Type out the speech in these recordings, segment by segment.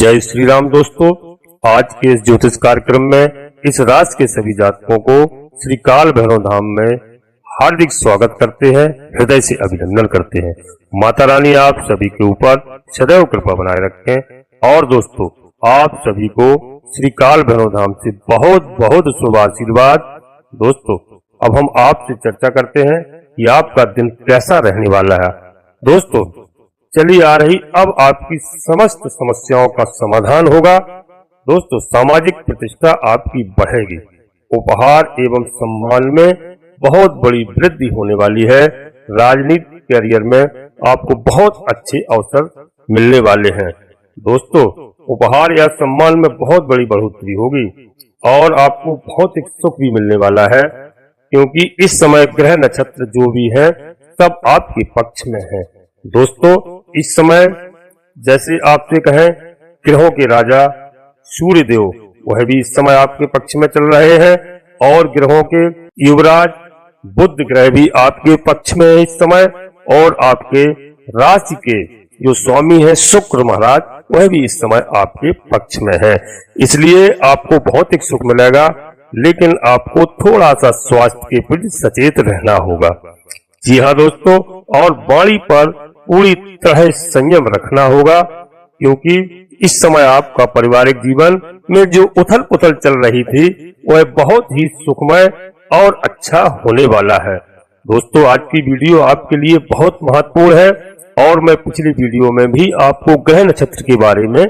जय श्री राम दोस्तों, आज के इस ज्योतिष कार्यक्रम में इस राशि के सभी जातकों को श्री काल भैरव धाम में हार्दिक स्वागत करते हैं, हृदय से अभिनंदन करते हैं। माता रानी आप सभी के ऊपर सदैव कृपा बनाए रखें। और दोस्तों, आप सभी को श्री काल भैरव धाम से बहुत बहुत शुभ आशीर्वाद। दोस्तों, अब हम आपसे चर्चा करते हैं कि आपका दिन कैसा रहने वाला है। दोस्तों, चली आ रही अब आपकी समस्त समस्याओं का समाधान होगा। दोस्तों, सामाजिक प्रतिष्ठा आपकी बढ़ेगी, उपहार एवं सम्मान में बहुत बड़ी वृद्धि होने वाली है। राजनीतिक कैरियर में आपको बहुत अच्छे अवसर मिलने वाले हैं। दोस्तों, उपहार या सम्मान में बहुत बड़ी बढ़ोतरी होगी और आपको बहुत एक सुख भी मिलने वाला है, क्योंकि इस समय ग्रह नक्षत्र जो भी है सब आपके पक्ष में है। दोस्तों, इस समय जैसे आपसे कहें ग्रहों के राजा सूर्य देव वह भी इस समय आपके पक्ष में चल रहे हैं और ग्रहों के युवराज बुध ग्रह भी आपके पक्ष में है इस समय, और आपके राशि के जो स्वामी है शुक्र महाराज वह भी इस समय आपके पक्ष में है। इसलिए आपको बहुत एक सुख मिलेगा, लेकिन आपको थोड़ा सा स्वास्थ्य के प्रति सचेत रहना होगा। जी हाँ दोस्तों, और वाणी पर पूरी तरह संयम रखना होगा, क्योंकि इस समय आपका पारिवारिक जीवन में जो उथल पुथल चल रही थी वह बहुत ही सुखमय और अच्छा होने वाला है। दोस्तों, आज की वीडियो आपके लिए बहुत महत्वपूर्ण है और मैं पिछली वीडियो में भी आपको ग्रह नक्षत्र के बारे में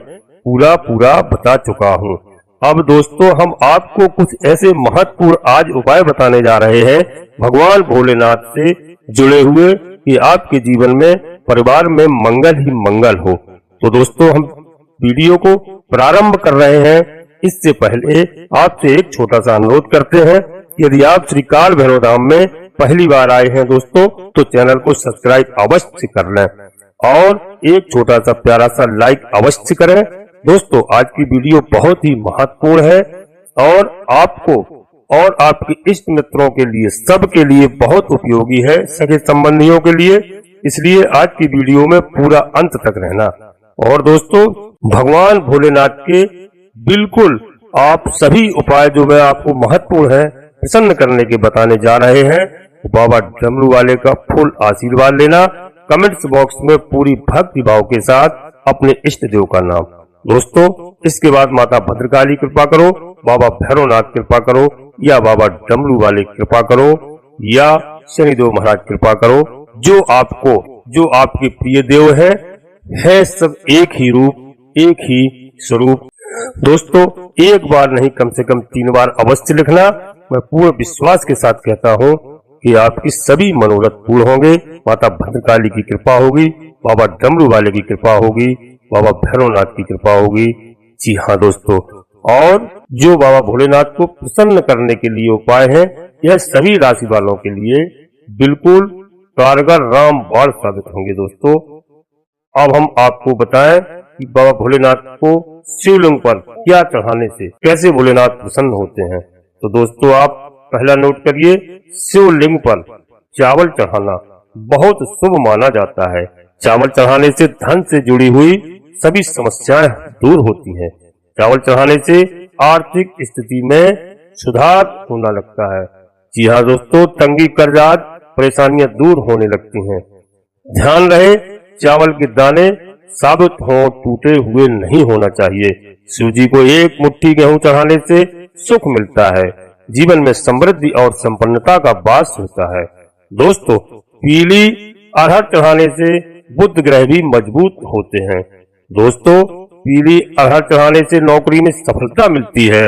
पूरा बता चुका हूँ। अब दोस्तों, हम आपको कुछ ऐसे महत्वपूर्ण आज उपाय बताने जा रहे हैं भगवान भोलेनाथ से जुड़े हुए कि आपके जीवन में परिवार में मंगल ही मंगल हो। तो दोस्तों, हम वीडियो को प्रारंभ कर रहे हैं। इससे पहले आपसे एक छोटा सा अनुरोध करते हैं, यदि आप श्री काल भैरव धाम में पहली बार आए हैं दोस्तों, तो चैनल को सब्सक्राइब अवश्य कर लें और एक छोटा सा प्यारा सा लाइक अवश्य करें। दोस्तों, आज की वीडियो बहुत ही महत्वपूर्ण है और आपको और आपके इष्ट मित्रों के लिए सबके लिए बहुत उपयोगी है, सगे संबंधियों के लिए। इसलिए आज की वीडियो में पूरा अंत तक रहना। और दोस्तों, भगवान भोलेनाथ के बिल्कुल आप सभी उपाय जो मैं आपको महत्वपूर्ण है प्रसन्न करने के बताने जा रहे हैं। बाबा डमरू वाले का फुल आशीर्वाद लेना, कमेंट्स बॉक्स में पूरी भक्ति भाव के साथ अपने इष्ट देव का नाम। दोस्तों, इसके बाद माता भद्रकाली कृपा करो, बाबा भैरवनाथ कृपा करो, या बाबा डमरू वाले कृपा करो, या शनिदेव महाराज कृपा करो। जो आपके प्रिय देव है सब एक ही रूप, एक ही स्वरूप। दोस्तों, एक बार नहीं कम से कम 3 बार अवश्य लिखना। मैं पूरे विश्वास के साथ कहता हूँ कि आपकी सभी मनोरथ पूर्ण होंगे। माता भद्रकाली की कृपा होगी, बाबा डमरू वाले की कृपा होगी, बाबा भैरवनाथ की कृपा होगी। जी हाँ दोस्तों, और जो बाबा भोलेनाथ को प्रसन्न करने के लिए उपाय है, यह सभी राशि वालों के लिए बिल्कुल कारगर रामबाण साबित होंगे। दोस्तों, अब हम आपको बताएं कि बाबा भोलेनाथ को शिवलिंग पर क्या चढ़ाने से कैसे भोलेनाथ प्रसन्न होते हैं। तो दोस्तों, आप पहला नोट करिए, शिवलिंग पर चावल चढ़ाना बहुत शुभ माना जाता है। चावल चढ़ाने से धन से जुड़ी हुई सभी समस्याएं दूर होती हैं। चावल चढ़ाने से आर्थिक स्थिति में सुधार होने लगता है। जी हाँ दोस्तों, तंगी कर्जात परेशानियां दूर होने लगती हैं। ध्यान रहे, चावल के दाने साबुत हो, टूटे हुए नहीं होना चाहिए। शिव जी को एक मुट्ठी गेहूं चढ़ाने से सुख मिलता है, जीवन में समृद्धि और संपन्नता का वास होता है। दोस्तों, पीली अरहर चढ़ाने से बुध ग्रह भी मजबूत होते हैं। दोस्तों, पीली अरहर चढ़ाने से नौकरी में सफलता मिलती है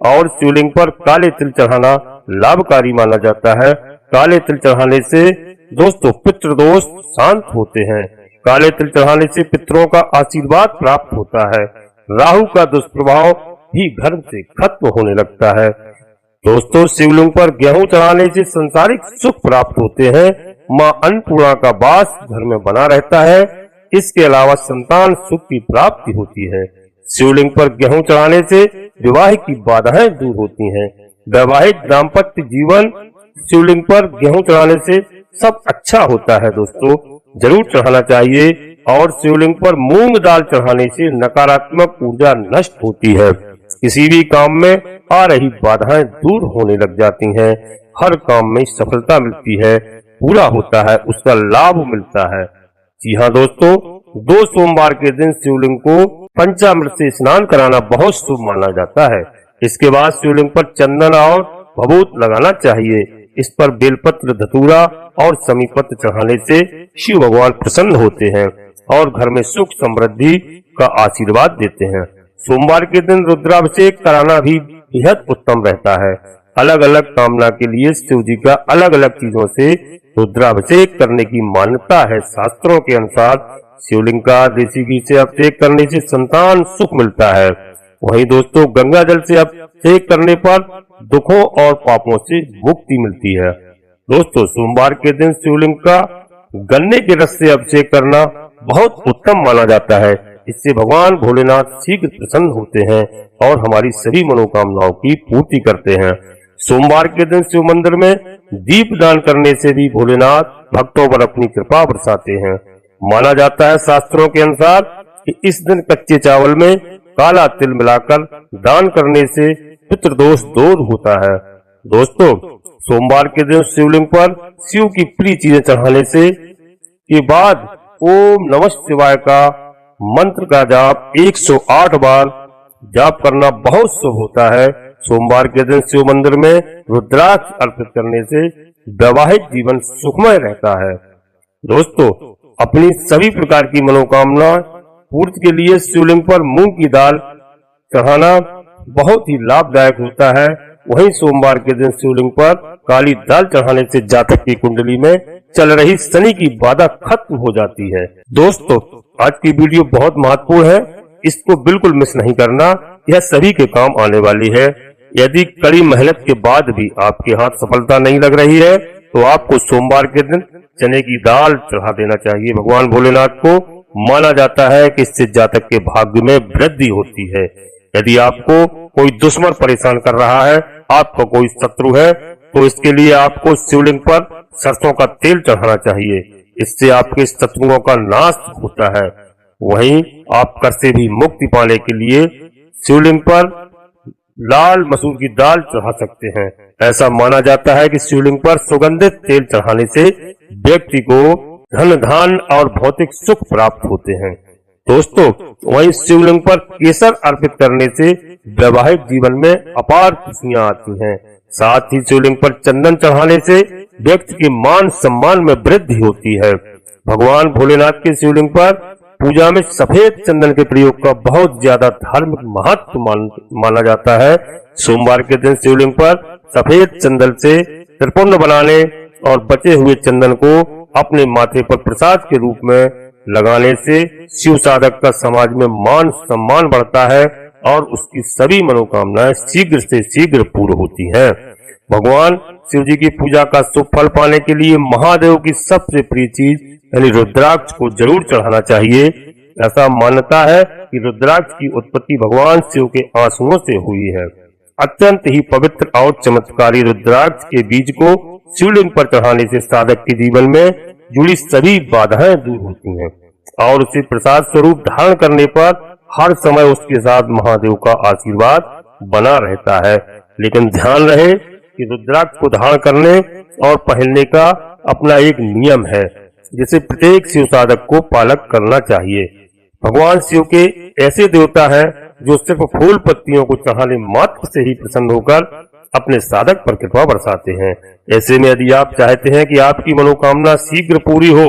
और शिवलिंग पर काले तिल चढ़ाना लाभकारी माना जाता है। काले तिल चढ़ाने से दोस्तों पितृदोष शांत होते हैं। काले तिल चढ़ाने से पितरों का आशीर्वाद प्राप्त होता है। राहु का दुष्प्रभाव भी घर से खत्म होने लगता है। दोस्तों, शिवलिंग पर गेहूं चढ़ाने से संसारिक सुख प्राप्त होते हैं। मां अन्नपूर्णा का वास घर में बना रहता है। इसके अलावा संतान सुख की प्राप्ति होती है। शिवलिंग पर गेहूं चढ़ाने से विवाह की बाधाएं दूर होती हैं। वैवाहिक दाम्पत्य जीवन शिवलिंग पर गेहूं चढ़ाने से सब अच्छा होता है। दोस्तों, जरूर चढ़ाना चाहिए और शिवलिंग पर मूंग दाल चढ़ाने से नकारात्मक ऊर्जा नष्ट होती है। किसी भी काम में आ रही बाधाएं दूर होने लग जाती हैं, हर काम में सफलता मिलती है, पूरा होता है, उसका लाभ मिलता है। जी हाँ दोस्तों, 2 सोमवार के दिन शिवलिंग को पंचामृत से स्नान कराना बहुत शुभ माना जाता है। इसके बाद शिवलिंग पर चंदन और भभूत लगाना चाहिए। इस पर बेलपत्र, धतूरा और समीपत्र चढ़ाने से शिव भगवान प्रसन्न होते हैं और घर में सुख समृद्धि का आशीर्वाद देते हैं। सोमवार के दिन रुद्राभिषेक कराना भी बेहद उत्तम रहता है। अलग अलग कामना के लिए शिव जी का अलग अलग चीजों से रुद्राभिषेक करने की मान्यता है। शास्त्रों के अनुसार शिवलिंग का देसी घी से अभिषेक करने से संतान सुख मिलता है। वहीं दोस्तों, गंगा जल से अभिषेक करने पर दुखों और पापों से मुक्ति मिलती है। दोस्तों, सोमवार के दिन शिवलिंग का गन्ने के रस से अभिषेक करना बहुत उत्तम माना जाता है। इससे भगवान भोलेनाथ शीघ्र प्रसन्न होते हैं और हमारी सभी मनोकामनाओं की पूर्ति करते हैं। सोमवार के दिन शिव मंदिर में दीप दान करने से भी भोलेनाथ भक्तों पर अपनी कृपा बरसाते हैं। माना जाता है शास्त्रों के अनुसार कि इस दिन कच्चे चावल में काला तिल मिलाकर दान करने से पितृदोष दूर होता है। दोस्तों, सोमवार के दिन शिवलिंग पर शिव की प्रिय चीजें चढ़ाने से के बाद ओम नमः शिवाय का मंत्र का जाप 108 बार जाप करना बहुत शुभ होता है। सोमवार के दिन शिव मंदिर में रुद्राक्ष अर्पित करने से वैवाहिक जीवन सुखमय रहता है। दोस्तों, अपनी सभी प्रकार की मनोकामना पूर्ति के लिए शिवलिंग पर मूंग की दाल चढ़ाना बहुत ही लाभदायक होता है। वहीं सोमवार के दिन शिवलिंग पर काली दाल चढ़ाने से जातक की कुंडली में चल रही शनि की बाधा खत्म हो जाती है। दोस्तों, आज की वीडियो बहुत महत्वपूर्ण है, इसको बिल्कुल मिस नहीं करना, यह सभी के काम आने वाली है। यदि कड़ी मेहनत के बाद भी आपके हाथ सफलता नहीं लग रही है तो आपको सोमवार के दिन चने की दाल चढ़ा देना चाहिए। भगवान भोलेनाथ को माना जाता है कि इससे जातक के भाग्य में वृद्धि होती है। यदि आपको कोई दुश्मन परेशान कर रहा है, आपका कोई शत्रु है, तो इसके लिए आपको शिवलिंग पर सरसों का तेल चढ़ाना चाहिए। इससे आपके शत्रुओं का नाश होता है। वहीं आप कर से भी मुक्ति पाने के लिए शिवलिंग पर लाल मसूर की दाल चढ़ा सकते हैं। ऐसा माना जाता है कि शिवलिंग पर सुगंधित तेल चढ़ाने से व्यक्ति को धन धान और भौतिक सुख प्राप्त होते हैं। दोस्तों, वहीं शिवलिंग पर केसर अर्पित करने से वैवाहिक जीवन में अपार खुशियां आती हैं। साथ ही शिवलिंग पर चंदन चढ़ाने से व्यक्ति के मान सम्मान में वृद्धि होती है। भगवान भोलेनाथ के शिवलिंग पर पूजा में सफेद चंदन के प्रयोग का बहुत ज्यादा धार्मिक महत्व माना जाता है। सोमवार के दिन शिवलिंग पर सफेद चंदन से त्रिपुंड बनाने और बचे हुए चंदन को अपने माथे पर प्रसाद के रूप में लगाने से शिव साधक का समाज में मान सम्मान बढ़ता है और उसकी सभी मनोकामनाएं शीघ्र से शीघ्र पूर्ण होती हैं। भगवान शिव जी की पूजा का शुभ फल पाने के लिए महादेव की सबसे प्रिय चीज यानी रुद्राक्ष को जरूर चढ़ाना चाहिए। ऐसा मान्यता है कि रुद्राक्ष की उत्पत्ति भगवान शिव के आंसुओं से हुई है। अत्यंत ही पवित्र और चमत्कारी रुद्राक्ष के बीज को शिवलिंग पर चढ़ाने से साधक के जीवन में जुड़ी सभी बाधाएं दूर होती हैं और उसे प्रसाद स्वरूप धारण करने पर हर समय उसके साथ महादेव का आशीर्वाद बना रहता है। लेकिन ध्यान रहे कि रुद्राक्ष को धारण करने और पहनने का अपना एक नियम है, जिसे प्रत्येक शिव साधक को पालन करना चाहिए। भगवान शिव के ऐसे देवता हैं जो सिर्फ फूल पत्तियों को चढ़ाने मात्र से ही प्रसन्न होकर अपने साधक पर कृपा बरसाते हैं। ऐसे में यदि आप चाहते हैं कि आपकी मनोकामना शीघ्र पूरी हो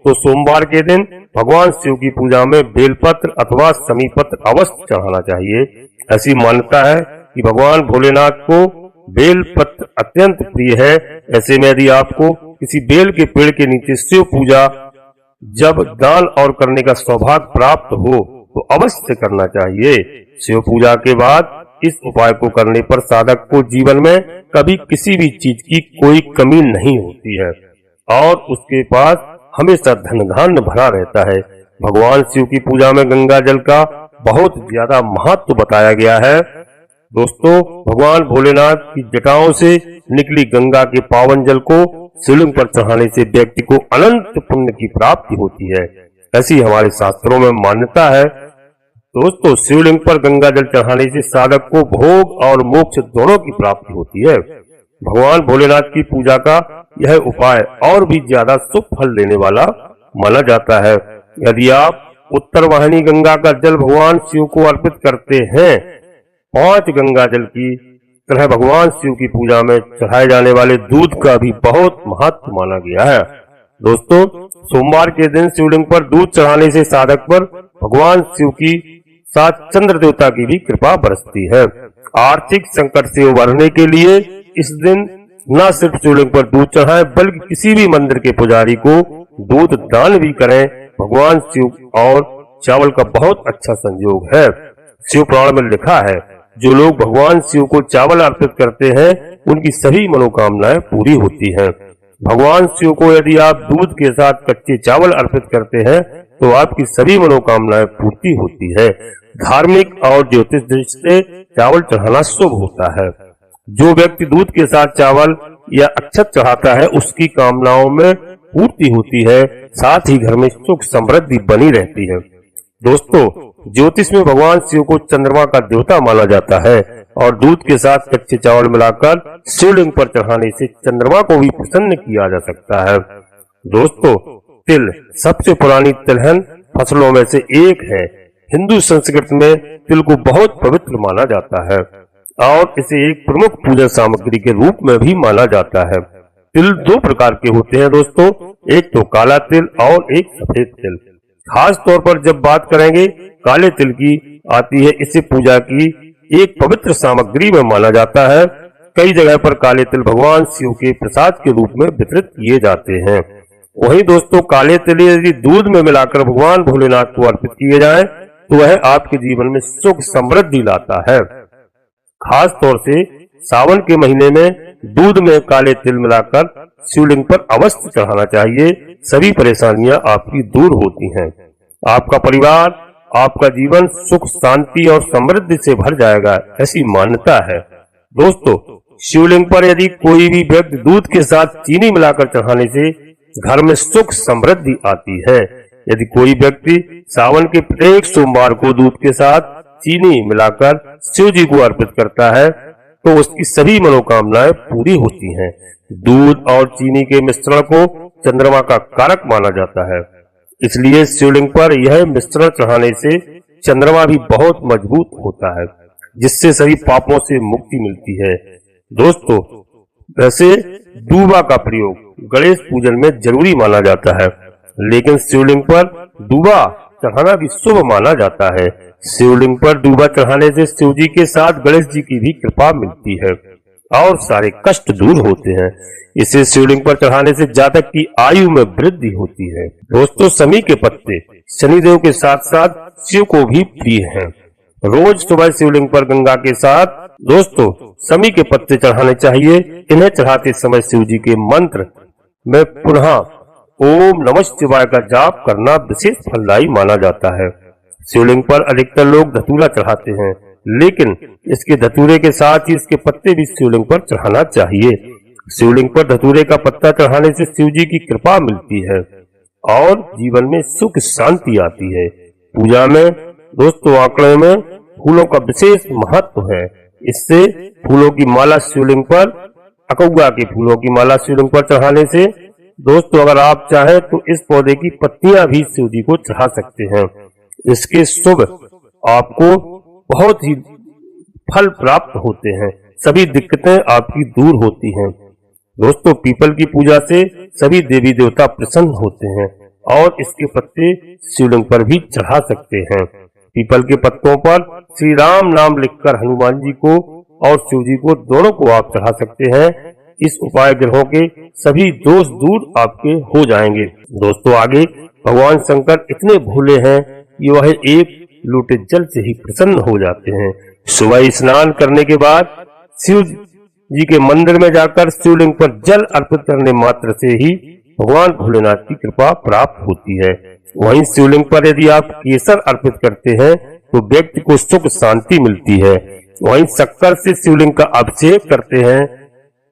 तो सोमवार के दिन भगवान शिव की पूजा में बेलपत्र अथवा समीपत्र अवश्य चढ़ाना चाहिए। ऐसी मान्यता है कि भगवान भोलेनाथ को बेलपत्र अत्यंत प्रिय है। ऐसे में यदि आपको किसी बेल के पेड़ के नीचे शिव पूजा जब दान और करने का सौभाग्य प्राप्त हो तो अवश्य करना चाहिए। शिव पूजा के बाद इस उपाय को करने पर साधक को जीवन में कभी किसी भी चीज की कोई कमी नहीं होती है और उसके पास हमेशा धन धान्य भरा रहता है। भगवान शिव की पूजा में गंगा जल का बहुत ज्यादा महत्व बताया गया है। दोस्तों, भगवान भोलेनाथ की जटाओं से निकली गंगा के पावन जल को शिवलिंग पर चढ़ाने से व्यक्ति को अनंत पुण्य की प्राप्ति होती है। ऐसी हमारे शास्त्रों में मान्यता है। दोस्तों, शिवलिंग पर गंगा जल चढ़ाने से साधक को भोग और मोक्ष दोनों की प्राप्ति होती है। भगवान भोलेनाथ की पूजा का यह उपाय और भी ज्यादा शुभ फल देने वाला माना जाता है। यदि आप उत्तर वाहिनी गंगा का जल भगवान शिव को अर्पित करते हैं, 5 गंगा जल की तरह भगवान शिव की पूजा में चढ़ाए जाने वाले दूध का भी बहुत महत्व माना गया है। दोस्तों, सोमवार के दिन शिवलिंग पर दूध चढ़ाने से साधक पर भगवान शिव की साथ चंद्र देवता की भी कृपा बरसती है। आर्थिक संकट से उबरने के लिए इस दिन न सिर्फ शिवलिंग पर दूध चढ़ाएं, बल्कि किसी भी मंदिर के पुजारी को दूध दान भी करें। भगवान शिव और चावल का बहुत अच्छा संयोग है। शिव पुराण में लिखा है, जो लोग भगवान शिव को चावल अर्पित करते हैं, उनकी सभी मनोकामनाएं पूरी होती हैं। भगवान शिव को यदि आप दूध के साथ कच्चे चावल अर्पित करते हैं, तो आपकी सभी मनोकामनाएं पूर्ति होती है। धार्मिक और ज्योतिष दृष्टि से चावल चढ़ाना शुभ होता है। जो व्यक्ति दूध के साथ चावल या अक्षत चढ़ाता है, उसकी कामनाओं में पूर्ति होती है, साथ ही घर में सुख समृद्धि बनी रहती है। दोस्तों, ज्योतिष में भगवान शिव को चंद्रमा का देवता माना जाता है और दूध के साथ कच्चे चावल मिलाकर शिवलिंग पर चढ़ाने से चंद्रमा को भी प्रसन्न किया जा सकता है। दोस्तों, तिल सबसे पुरानी तिलहन फसलों में से एक है। हिंदू संस्कृति में तिल को बहुत पवित्र माना जाता है और इसे एक प्रमुख पूजा सामग्री के रूप में भी माना जाता है। तिल 2 प्रकार के होते हैं दोस्तों, एक तो काला तिल और एक सफेद तिल। खास तौर पर जब बात करेंगे काले तिल की आती है, इसे पूजा की एक पवित्र सामग्री में माना जाता है। कई जगह पर काले तिल भगवान शिव के प्रसाद के रूप में वितरित किए जाते हैं। वहीं दोस्तों, काले तिल यदि दूध में मिलाकर भगवान भोलेनाथ को अर्पित किए जाए, तो वह आपके जीवन में सुख समृद्धि लाता है। खास तौर से सावन के महीने में दूध में काले तिल मिलाकर शिवलिंग पर अवश्य चढ़ाना चाहिए। सभी परेशानियां आपकी दूर होती हैं। आपका परिवार, आपका जीवन सुख, शांति और समृद्धि से भर जाएगा, ऐसी मान्यता है। दोस्तों, शिवलिंग पर यदि कोई भी व्यक्ति दूध के साथ चीनी मिलाकर चढ़ाने से घर में सुख समृद्धि आती है। यदि कोई व्यक्ति सावन के प्रत्येक सोमवार को दूध के साथ चीनी मिलाकर शिव जी को अर्पित करता है, तो उसकी सभी मनोकामनाएं पूरी होती हैं। दूध और चीनी के मिश्रण को चंद्रमा का कारक माना जाता है, इसलिए शिवलिंग पर यह मिश्रण चढ़ाने से चंद्रमा भी बहुत मजबूत होता है, जिससे सभी पापों से मुक्ति मिलती है। दोस्तों, वैसे दूबा का प्रयोग गणेश पूजन में जरूरी माना जाता है, लेकिन शिवलिंग पर दूबा चढ़ाना भी शुभ माना जाता है। शिवलिंग पर दूबा चढ़ाने से शिव जी के साथ गणेश जी की भी कृपा मिलती है और सारे कष्ट दूर होते हैं। इसे शिवलिंग पर चढ़ाने से जातक की आयु में वृद्धि होती है। दोस्तों, समी के पत्ते शनिदेव के साथ साथ शिव को भी प्रिय हैं। रोज सुबह शिवलिंग पर गंगा के साथ दोस्तों समी के पत्ते चढ़ाने चाहिए। इन्हें चढ़ाते समय शिव जी के मंत्र में पुनः ओम नमः शिवाय का जाप करना विशेष फलदायी माना जाता है। शिवलिंग पर अधिकतर लोग धतूरा चढ़ाते हैं, लेकिन इसके धतूरे के साथ ही इसके पत्ते भी शिवलिंग पर चढ़ाना चाहिए। शिवलिंग पर धतूरे का पत्ता चढ़ाने से शिव जी की कृपा मिलती है और जीवन में सुख शांति आती है। पूजा में दोस्तों आंकड़े में फूलों का विशेष महत्व है। इससे फूलों की माला शिवलिंग पर, अकौआ के फूलों की माला शिवलिंग पर चढ़ाने से दोस्तों अगर आप चाहें तो इस पौधे की पत्तियां भी शिव जी को चढ़ा सकते हैं। इसके शुभ आपको बहुत ही फल प्राप्त होते हैं, सभी दिक्कतें आपकी दूर होती हैं। दोस्तों, पीपल की पूजा से सभी देवी देवता प्रसन्न होते हैं और इसके पत्ते शिवलिंग पर भी चढ़ा सकते हैं। पीपल के पत्तों पर श्री राम नाम लिखकर हनुमान जी को और शिव जी को दोनों को आप चढ़ा सकते हैं। इस उपाय ग्रहों के सभी दोष दूर आपके हो जाएंगे। दोस्तों, आगे भगवान शंकर इतने भोले हैं कि वह एक लोटे जल से ही प्रसन्न हो जाते हैं। सुबह स्नान करने के बाद शिव जी के मंदिर में जाकर शिवलिंग पर जल अर्पित करने मात्र से ही भगवान भोलेनाथ की कृपा प्राप्त होती है। वहीं शिवलिंग पर यदि आप केसर अर्पित करते हैं तो व्यक्ति को सुख शांति मिलती है। वहीं शक्कर से शिवलिंग का अभिषेक करते हैं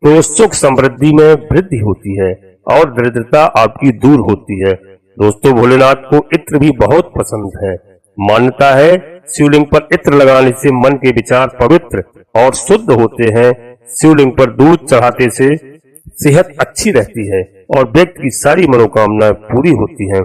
तो सुख समृद्धि में वृद्धि होती है और दरिद्रता आपकी दूर होती है। दोस्तों भोलेनाथ को इत्र भी बहुत पसंद है। मान्यता है शिवलिंग पर इत्र लगाने से मन के विचार पवित्र और शुद्ध होते हैं। शिवलिंग पर दूध चढ़ाते से सेहत अच्छी रहती है और व्यक्ति की सारी मनोकामनाएं पूरी होती हैं।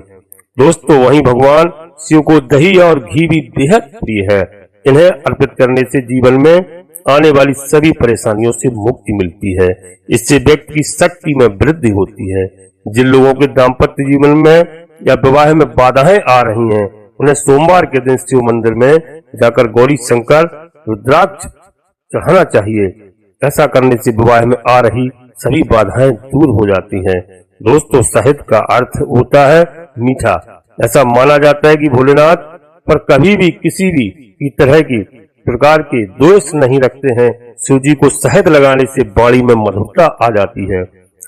दोस्तों वहीं भगवान शिव को दही और घी भी बेहद प्रिय है। इन्हें अर्पित करने से जीवन में आने वाली सभी परेशानियों से मुक्ति मिलती है। इससे व्यक्ति की शक्ति में वृद्धि होती है। जिन लोगों के दाम्पत्य जीवन में या विवाह में बाधाएं आ रही हैं, उन्हें सोमवार के दिन शिव मंदिर में जाकर गौरी शंकर रुद्राक्ष चढ़ाना चाहिए। ऐसा करने से विवाह में आ रही सभी बाधाएं दूर हो जाती हैं। दोस्तों शहद का अर्थ होता है मीठा। ऐसा माना जाता है कि भोलेनाथ पर कभी भी किसी भी तरह की प्रकार के दोष नहीं रखते हैं। शिव जी को शहद लगाने से वाणी में मधुरता आ जाती है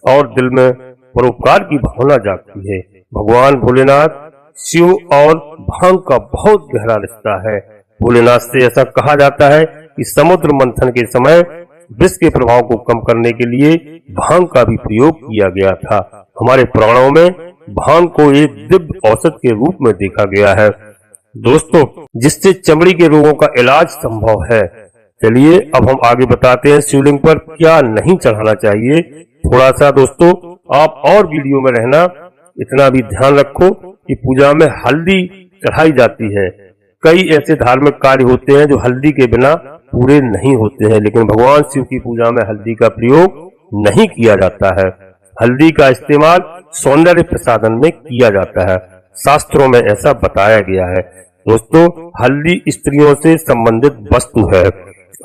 और दिल में परोपकार की भावना जागती है। भगवान भोलेनाथ शिव और भांग का बहुत गहरा रिश्ता है। भोलेनाथ से ऐसा कहा जाता है कि समुद्र मंथन के समय विष के प्रभाव को कम करने के लिए भांग का भी प्रयोग किया गया था। हमारे पुराणों में भांग को एक दिव्य औषध के रूप में देखा गया है दोस्तों, जिससे चमड़ी के रोगों का इलाज संभव है। चलिए अब हम आगे बताते हैं शिवलिंग पर क्या नहीं चढ़ाना चाहिए। थोड़ा सा दोस्तों आप और वीडियो में रहना। इतना भी ध्यान रखो कि पूजा में हल्दी चढ़ाई जाती है। कई ऐसे धार्मिक कार्य होते हैं जो हल्दी के बिना पूरे नहीं होते हैं, लेकिन भगवान शिव की पूजा में हल्दी का प्रयोग नहीं किया जाता है। हल्दी का इस्तेमाल सौंदर्य प्रसाधन में किया जाता है। शास्त्रों में ऐसा बताया गया है। दोस्तों हल्दी स्त्रियों से संबंधित वस्तु है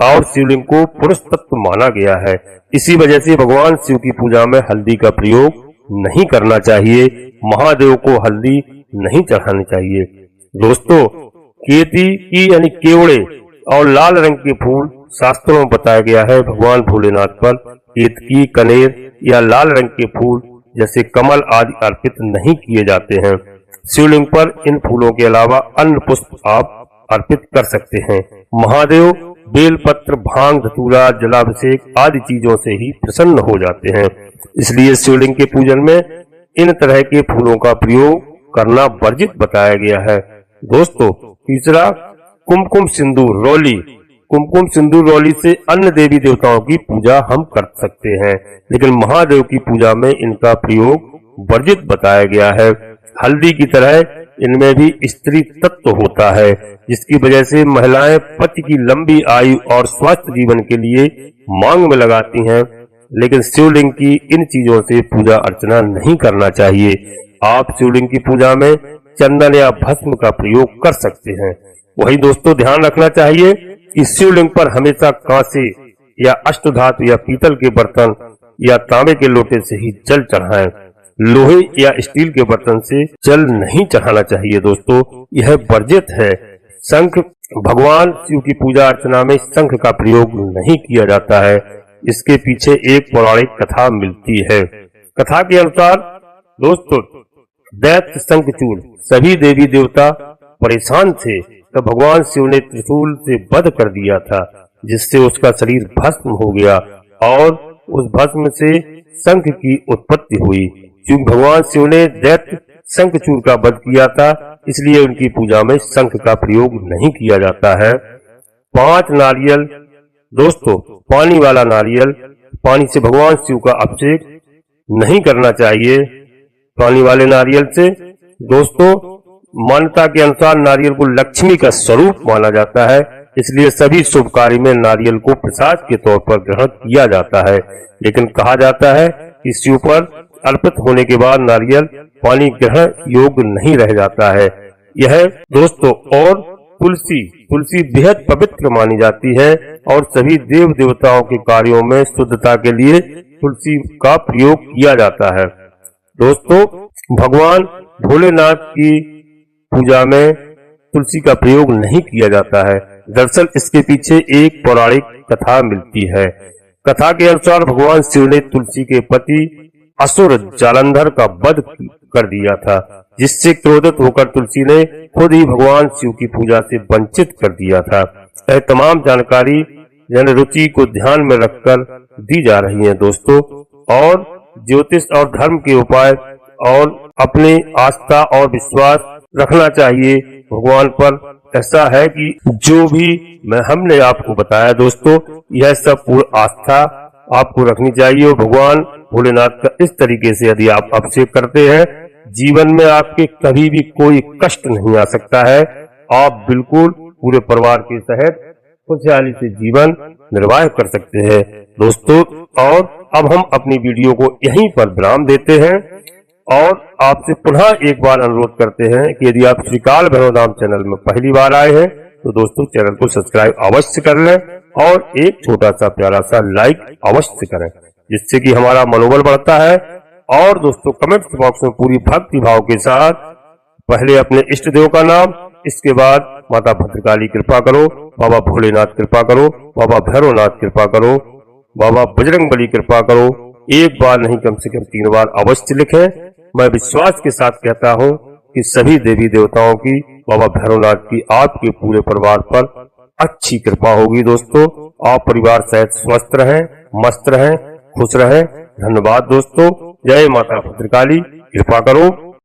और शिवलिंग को पुरुष तत्व माना गया है। इसी वजह से भगवान शिव की पूजा में हल्दी का प्रयोग नहीं करना चाहिए। महादेव को हल्दी नहीं चढ़ानी चाहिए। दोस्तों केती की यानी केवड़े और लाल रंग के फूल शास्त्रों में बताया गया है। भगवान भोलेनाथ पर केतकी, कनेर या लाल रंग के फूल जैसे कमल आदि अर्पित नहीं किए जाते हैं। शिवलिंग पर इन फूलों के अलावा अन्य पुष्प आप अर्पित कर सकते हैं। महादेव बेलपत्र, भांग, धतूरा, जलाभिषेक आदि चीजों से ही प्रसन्न हो जाते हैं। इसलिए शिवलिंग के पूजन में इन तरह के फूलों का प्रयोग करना वर्जित बताया गया है। दोस्तों तीसरा कुमकुम सिंदूर रौली। कुमकुम सिंदूर रौली से अन्य देवी देवताओं की पूजा हम कर सकते हैं, लेकिन महादेव की पूजा में इनका प्रयोग वर्जित बताया गया है। हल्दी की तरह इनमें भी स्त्री तत्व होता है, जिसकी वजह से महिलाएं पति की लंबी आयु और स्वस्थ जीवन के लिए मांग में लगाती हैं। लेकिन शिवलिंग की इन चीजों से पूजा अर्चना नहीं करना चाहिए। आप शिवलिंग की पूजा में चंदन या भस्म का प्रयोग कर सकते हैं। वही दोस्तों ध्यान रखना चाहिए कि शिवलिंग पर हमेशा कांसे या अष्टधातु या पीतल के बर्तन या तांबे के लोटे से ही जल चढ़ाएं। लोहे या स्टील के बर्तन से जल नहीं चढ़ाना चाहिए। दोस्तों यह वर्जित है। शंख, भगवान शिव की पूजा अर्चना में शंख का प्रयोग नहीं किया जाता है। इसके पीछे एक पौराणिक कथा मिलती है। कथा के अनुसार दोस्तों दैत्य शंखचूड़ सभी देवी देवता परेशान थे, तब भगवान शिव ने त्रिशूल से वध कर दिया था, जिससे उसका शरीर भस्म हो गया और उस भस्म से शंख की उत्पत्ति हुई। क्योंकि भगवान शिव ने दैत्य शंखचूड़ का वध किया था, इसलिए उनकी पूजा में शंख का प्रयोग नहीं किया जाता है। 5 नारियल। दोस्तों पानी वाला नारियल, पानी से भगवान शिव का अभिषेक नहीं करना चाहिए। पानी वाले नारियल से दोस्तों मान्यता के अनुसार नारियल को लक्ष्मी का स्वरूप माना जाता है, इसलिए सभी शुभ कार्य में नारियल को प्रसाद के तौर पर ग्रहण किया जाता है। लेकिन कहा जाता है कि शिव पर अर्पित होने के बाद नारियल पानी ग्रहण योग्य नहीं रह जाता है। यह दोस्तों और तुलसी बेहद पवित्र मानी जाती है और सभी देव देवताओं के कार्यों में शुद्धता के लिए तुलसी का प्रयोग किया जाता है। दोस्तों भगवान भोलेनाथ की पूजा में तुलसी का प्रयोग नहीं किया जाता है। दरअसल इसके पीछे एक पौराणिक कथा मिलती है। कथा के अनुसार भगवान शिव ने तुलसी के पति असुर जालंधर का वध कर दिया था, जिससे क्रोधित होकर तुलसी ने खुद ही भगवान शिव की पूजा से वंचित कर दिया था। यह तमाम जानकारी जन रुचि को ध्यान में रखकर दी जा रही है दोस्तों, और ज्योतिष और धर्म के उपाय और अपनी आस्था और विश्वास रखना चाहिए भगवान पर। ऐसा है कि जो भी हमने आपको बताया दोस्तों, यह सब पूर्ण आस्था आपको रखनी चाहिए और भगवान भोलेनाथ का इस तरीके से यदि आप अभिषेक करते हैं, जीवन में आपके कभी भी कोई कष्ट नहीं आ सकता है। आप बिल्कुल पूरे परिवार के सहित खुशहाली से जीवन निर्वाह कर सकते हैं दोस्तों। और अब हम अपनी वीडियो को यहीं पर विराम देते हैं और आपसे पुनः एक बार अनुरोध करते हैं कि यदि आप श्री काल भैरव धाम चैनल में पहली बार आए हैं तो दोस्तों चैनल को सब्सक्राइब अवश्य कर लें और एक छोटा सा प्यारा सा लाइक अवश्य करें, जिससे कि हमारा मनोबल बढ़ता है। और दोस्तों कमेंट बॉक्स में पूरी भक्ति भाव के साथ पहले अपने इष्ट देव का नाम, इसके बाद माता भद्रकाली कृपा करो, बाबा भोलेनाथ कृपा करो, बाबा भैरवनाथ कृपा करो, बाबा बजरंगबली कृपा करो, एक बार नहीं कम से कम 3 बार अवश्य लिखें। मैं विश्वास के साथ कहता हूं कि सभी देवी देवताओं की, बाबा भैरवनाथ की आपके पूरे परिवार पर अच्छी कृपा होगी दोस्तों। आप परिवार सहित स्वस्थ रहें, मस्त रहें, खुश रहें। धन्यवाद दोस्तों। जय माता भद्रकाली, कृपा करो।